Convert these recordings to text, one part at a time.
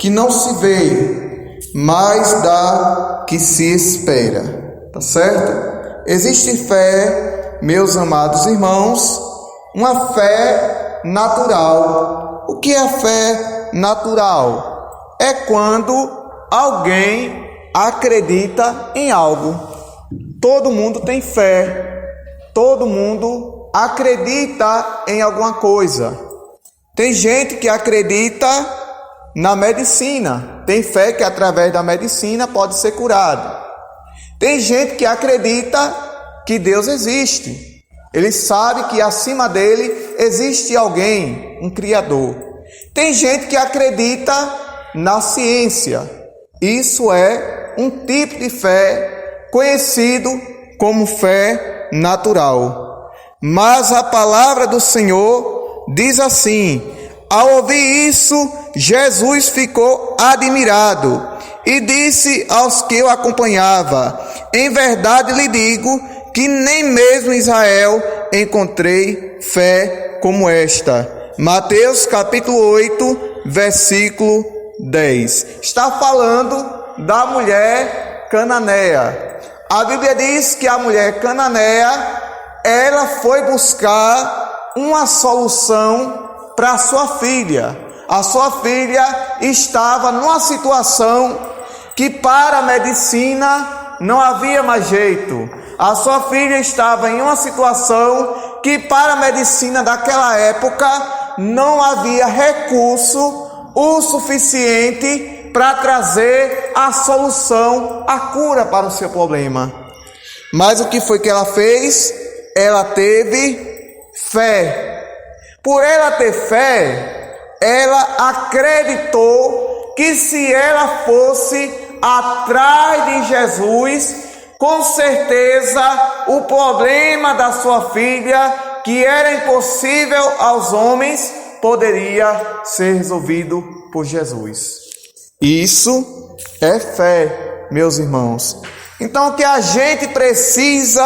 que não se vê, mas da que se espera. Tá certo? Existe fé, meus amados irmãos, uma fé natural. O que é fé natural? É quando alguém acredita em algo. Todo mundo tem fé, todo mundo acredita em alguma coisa. Tem gente que acredita na medicina, tem fé que através da medicina pode ser curado. Tem gente que acredita que Deus existe. Ele sabe que acima dele existe alguém, um Criador. Tem gente que acredita na ciência. Isso é um tipo de fé conhecido como fé natural. Mas a palavra do Senhor diz assim: ao ouvir isso, Jesus ficou admirado e disse aos que o acompanhavam: em verdade lhe digo que nem mesmo em Israel encontrei fé como esta. Mateus capítulo 8, versículo 10. Está falando da mulher cananeia. A Bíblia diz que a mulher cananeia, ela foi buscar uma solução para sua filha. A sua filha estava numa situação que para a medicina não havia mais jeito. A sua filha estava em uma situação que para a medicina daquela época não havia recurso o suficiente para trazer a solução, a cura para o seu problema. Mas o que foi que ela fez? Ela teve fé. Por ela ter fé, ela acreditou que se ela fosse atrás de Jesus, com certeza o problema da sua filha, que era impossível aos homens, poderia ser resolvido por Jesus. Isso é fé, meus irmãos. Então o que a gente precisa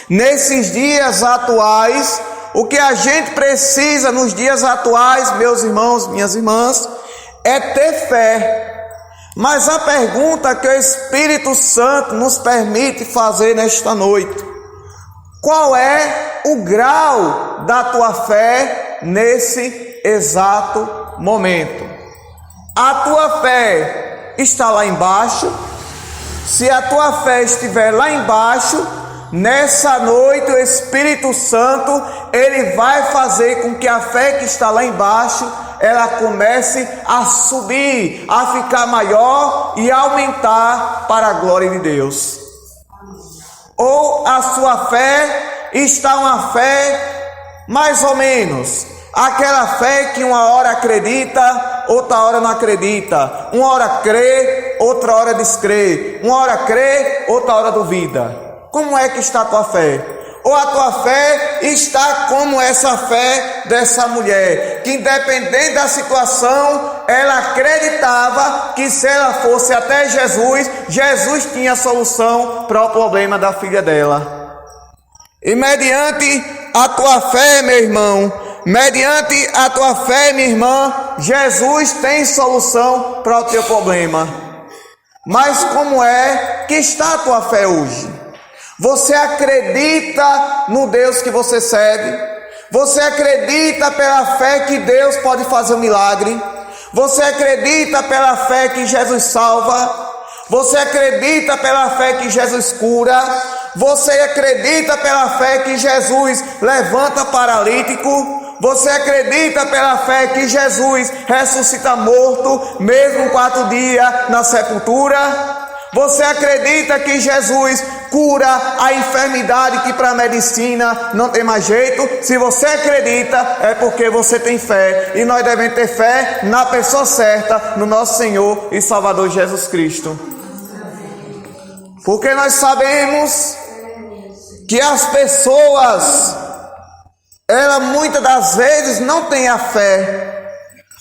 nesses dias atuais, o que a gente precisa nos dias atuais, meus irmãos, minhas irmãs, é ter fé. Mas a pergunta que o Espírito Santo nos permite fazer nesta noite: qual é o grau da tua fé nesse exato momento? A tua fé está lá embaixo? Se a tua fé estiver lá embaixo, nessa noite o Espírito Santo, ele vai fazer com que a fé que está lá embaixo, ela comece a subir, a ficar maior e aumentar para a glória de Deus. Ou a sua fé está uma fé mais ou menos, aquela fé que uma hora acredita, outra hora não acredita, uma hora crê, outra hora descrê, uma hora crê, outra hora duvida. Como é que está a tua fé? Ou a tua fé está como essa fé dessa mulher, que independente da situação, ela acreditava que se ela fosse até Jesus, Jesus tinha solução para o problema da filha dela. E mediante a tua fé, meu irmão, mediante a tua fé, minha irmã, Jesus tem solução para o teu problema. Mas como é que está a tua fé hoje? Você acredita no Deus que você serve? Você acredita pela fé que Deus pode fazer um milagre? Você acredita pela fé que Jesus salva? Você acredita pela fé que Jesus cura? Você acredita pela fé que Jesus levanta paralítico? Você acredita pela fé que Jesus ressuscita morto, mesmo 4 dias na sepultura? Você acredita que Jesus cura a enfermidade que para a medicina não tem mais jeito? Se você acredita, é porque você tem fé. E nós devemos ter fé na pessoa certa, no nosso Senhor e Salvador Jesus Cristo. Porque nós sabemos que as pessoas, elas muitas das vezes não têm a fé.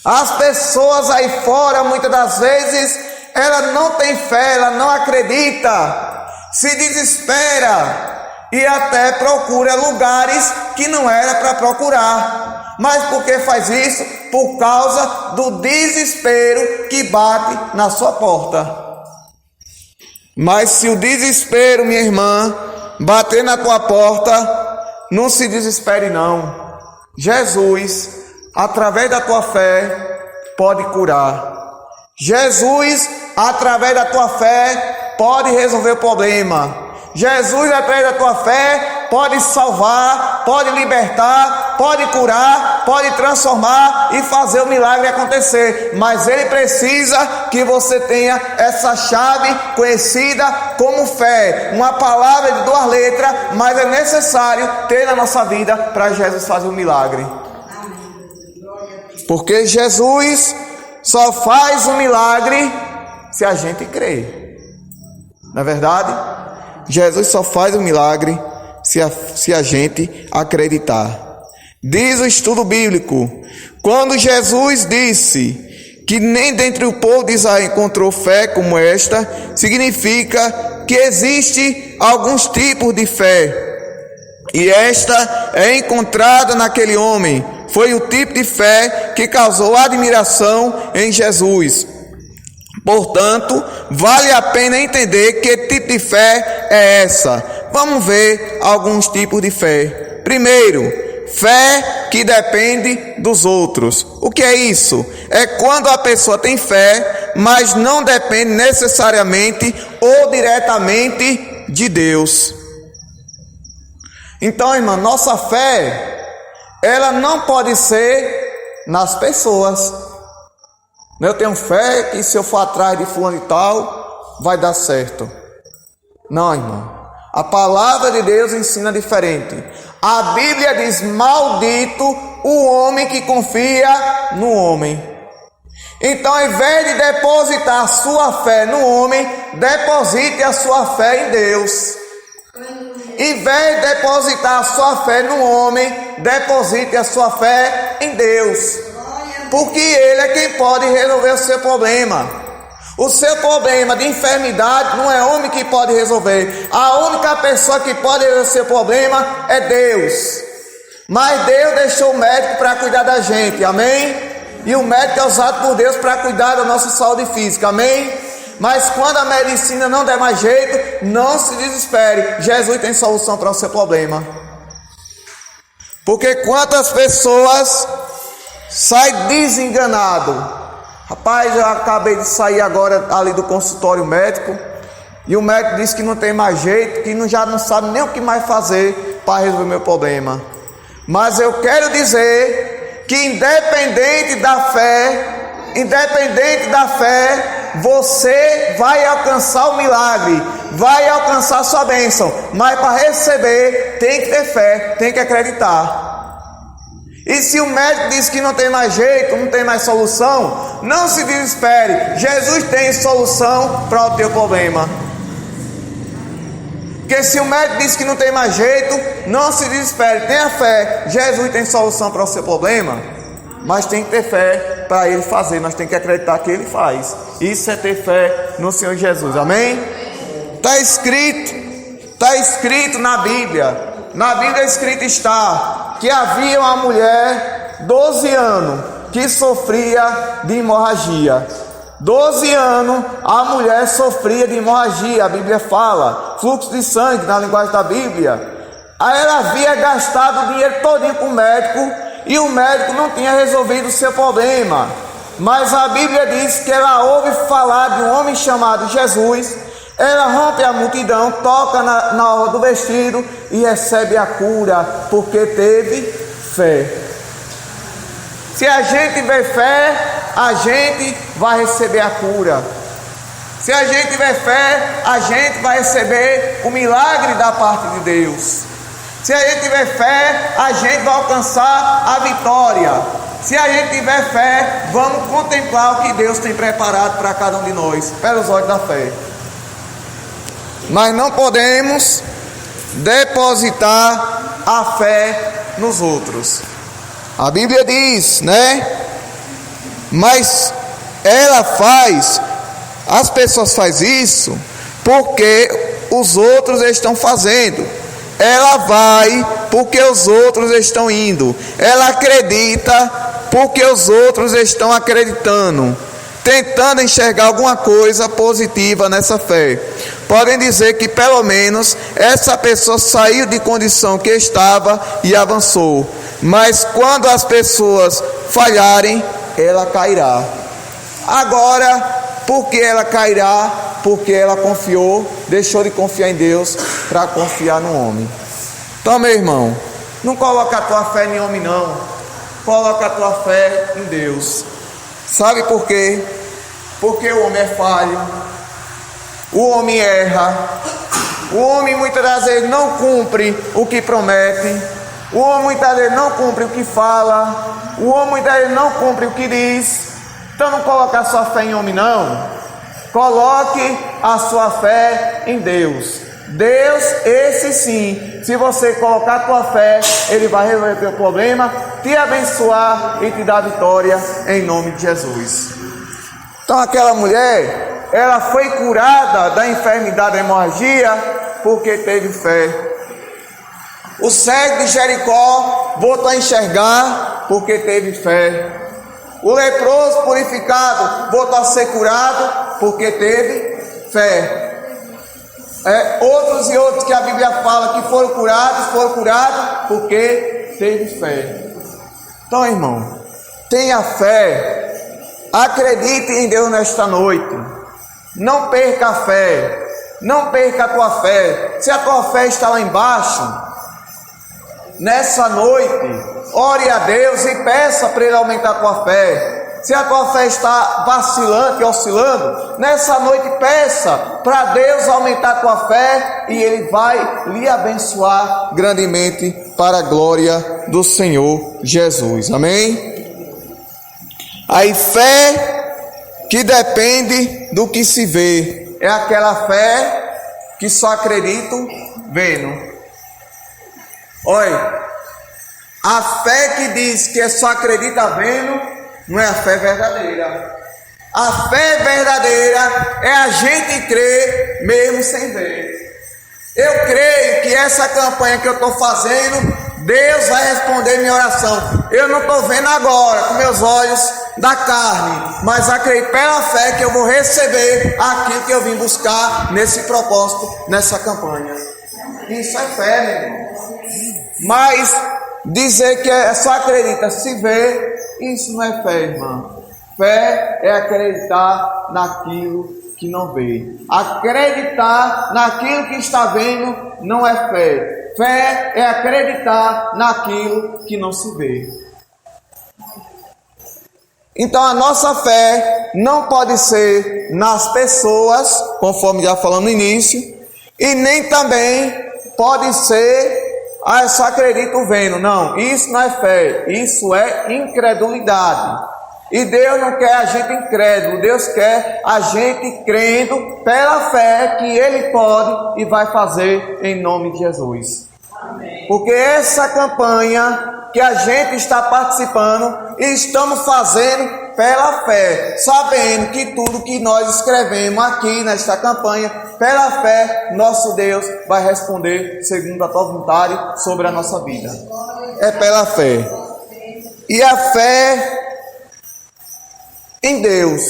As pessoas aí fora, muitas das vezes, ela não tem fé, ela não acredita, se desespera e até procura lugares que não era para procurar. Mas por que faz isso? Por causa do desespero que bate na sua porta. Mas se o desespero, minha irmã, bater na tua porta, não se desespere não. Jesus, através da tua fé, pode curar. Jesus, através da tua fé, pode resolver o problema. Jesus, através da tua fé, pode salvar, pode libertar, pode curar, pode transformar e fazer o milagre acontecer. Mas Ele precisa que você tenha essa chave conhecida como fé. Uma palavra de 2 letras, mas é necessário ter na nossa vida para Jesus fazer o milagre. Porque Jesus só faz o milagre se a gente crê. Não é verdade? Jesus só faz o milagre se a gente acreditar. Diz o estudo bíblico: quando Jesus disse que nem dentre o povo de Israel encontrou fé como esta, significa que existe alguns tipos de fé. E esta é encontrada naquele homem. Foi o tipo de fé que causou admiração em Jesus. Portanto, vale a pena entender que tipo de fé é essa. Vamos ver alguns tipos de fé. Primeiro, fé que depende dos outros. O que é isso? É quando a pessoa tem fé, mas não depende necessariamente ou diretamente de Deus. Então, irmã, nossa fé, ela não pode ser nas pessoas. Eu tenho fé que se eu for atrás de fulano e tal, vai dar certo. Não, irmão. A palavra de Deus ensina diferente. A Bíblia diz: maldito o homem que confia no homem. Então, ao invés de depositar a sua fé no homem, deposite a sua fé em Deus. Em vez de depositar a sua fé no homem, deposite a sua fé em Deus. Porque Ele é quem pode resolver o seu problema. O seu problema de enfermidade não é homem que pode resolver. A única pessoa que pode resolver o seu problema é Deus. Mas Deus deixou o médico para cuidar da gente, amém? E o médico é usado por Deus para cuidar da nossa saúde física, amém? Mas quando a medicina não der mais jeito, não se desespere. Jesus tem solução para o seu problema. Porque quantas pessoas saem desenganadas? Rapaz, eu acabei de sair agora ali do consultório médico e o médico disse que não tem mais jeito, que já não sabe nem o que mais fazer para resolver o meu problema. Mas eu quero dizer que independente da fé, você vai alcançar o milagre, vai alcançar a sua bênção. Mas para receber tem que ter fé, tem que acreditar. E se o médico diz que não tem mais jeito, não tem mais solução, não se desespere. Jesus tem solução para o teu problema. Porque se o médico diz que não tem mais jeito, não se desespere, tenha fé. Jesus tem solução para o seu problema. Mas tem que ter fé para Ele fazer. Nós temos que acreditar que Ele faz. Isso é ter fé no Senhor Jesus, amém? Está escrito na Bíblia. Na Bíblia escrito está que havia uma mulher, 12 anos, que sofria de hemorragia. 12 anos a mulher sofria de hemorragia. A Bíblia fala, fluxo de sangue na linguagem da Bíblia. Aí ela havia gastado o dinheiro todinho com o médico e o médico não tinha resolvido o seu problema. Mas a Bíblia diz que ela ouve falar de um homem chamado Jesus. Ela rompe a multidão, toca na orla do vestido e recebe a cura, porque teve fé. Se a gente tiver fé, a gente vai receber a cura. Se a gente tiver fé, a gente vai receber o milagre da parte de Deus. Se a gente tiver fé, a gente vai alcançar a vitória. Se a gente tiver fé, vamos contemplar o que Deus tem preparado para cada um de nós, pelos olhos da fé. Mas não podemos depositar a fé nos outros. A Bíblia diz, né? Mas as pessoas fazem isso porque os outros estão fazendo. ela vai porque os outros estão indo. Ela acredita porque os outros estão acreditando, tentando enxergar alguma coisa positiva nessa fé. Podem dizer que pelo menos essa pessoa saiu de condição que estava e avançou. Mas quando as pessoas falharem, ela cairá. Agora, por que ela cairá? Porque ela confiou, deixou de confiar em Deus para confiar no homem. Então, meu irmão, não coloca a tua fé em homem, não. Coloca a tua fé em Deus. Sabe por quê? Porque o homem é falho, o homem erra, o homem muitas das vezes não cumpre o que promete, o homem muitas vezes não cumpre o que fala, o homem muitas vezes não cumpre o que diz. Então não coloque a sua fé em homem, não. Coloque a sua fé em Deus. Deus, esse sim, se você colocar a tua fé, Ele vai resolver o teu problema, te abençoar e te dar vitória em nome de Jesus. Então aquela mulher, ela foi curada da enfermidade da hemorragia porque teve fé. O cego de Jericó voltou a enxergar porque teve fé. O leproso purificado voltou a ser curado porque teve fé. Outros e outros que a Bíblia fala que foram curados porque teve fé. Então, irmão, tenha fé, acredite em Deus nesta noite, não perca a fé, não perca a tua fé. Se a tua fé está lá embaixo, nessa noite, ore a Deus e peça para Ele aumentar a tua fé. Se a tua fé está vacilante, oscilando, nessa noite peça para Deus aumentar a tua fé e Ele vai lhe abençoar grandemente para a glória do Senhor Jesus. Amém? Aí fé que depende do que se vê é aquela fé que só acredito vendo. Olha, a fé que diz que só acredita vendo não é a fé verdadeira. A fé verdadeira é a gente crer mesmo sem ver. Eu creio que essa campanha que eu estou fazendo, Deus vai responder minha oração. Eu não estou vendo agora com meus olhos da carne, mas acredito pela fé que eu vou receber aquilo que eu vim buscar nesse propósito, nessa campanha. Isso é fé, meu irmão. Mas dizer que só acredita se vê, isso não é fé, irmão. Fé é acreditar naquilo que não vê. Acreditar naquilo que está vendo não é fé. Fé é acreditar naquilo que não se vê. Então a nossa fé não pode ser nas pessoas, conforme já falamos no início, e nem também pode ser eu só acredito vendo. Não, isso não é fé, isso é incredulidade. E Deus não quer a gente incrédulo, Deus quer a gente crendo pela fé que Ele pode e vai fazer em nome de Jesus. Amém. Porque essa campanha que a gente está participando e estamos fazendo pela fé, sabendo que tudo que nós escrevemos aqui nesta campanha, pela fé, nosso Deus vai responder segundo a tua vontade sobre a nossa vida. É pela fé. E a fé em Deus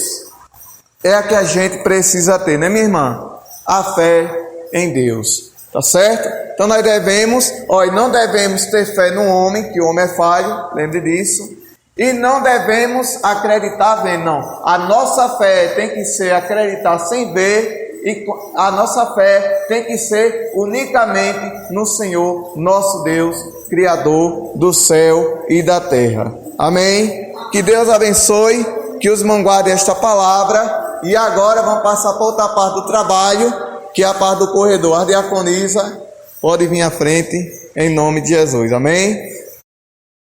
é a que a gente precisa ter, né, minha irmã? A fé em Deus, tá certo? Então nós não devemos ter fé no homem, que o homem é falho, lembre disso. E não devemos acreditar vendo, não. A nossa fé tem que ser acreditar sem ver, e a nossa fé tem que ser unicamente no Senhor, nosso Deus, Criador do céu e da terra. Amém? Que Deus abençoe, que os irmãos guardem esta palavra. E agora vamos passar para outra parte do trabalho, que é a parte do corredor. A diaconisa pode vir à frente, em nome de Jesus. Amém?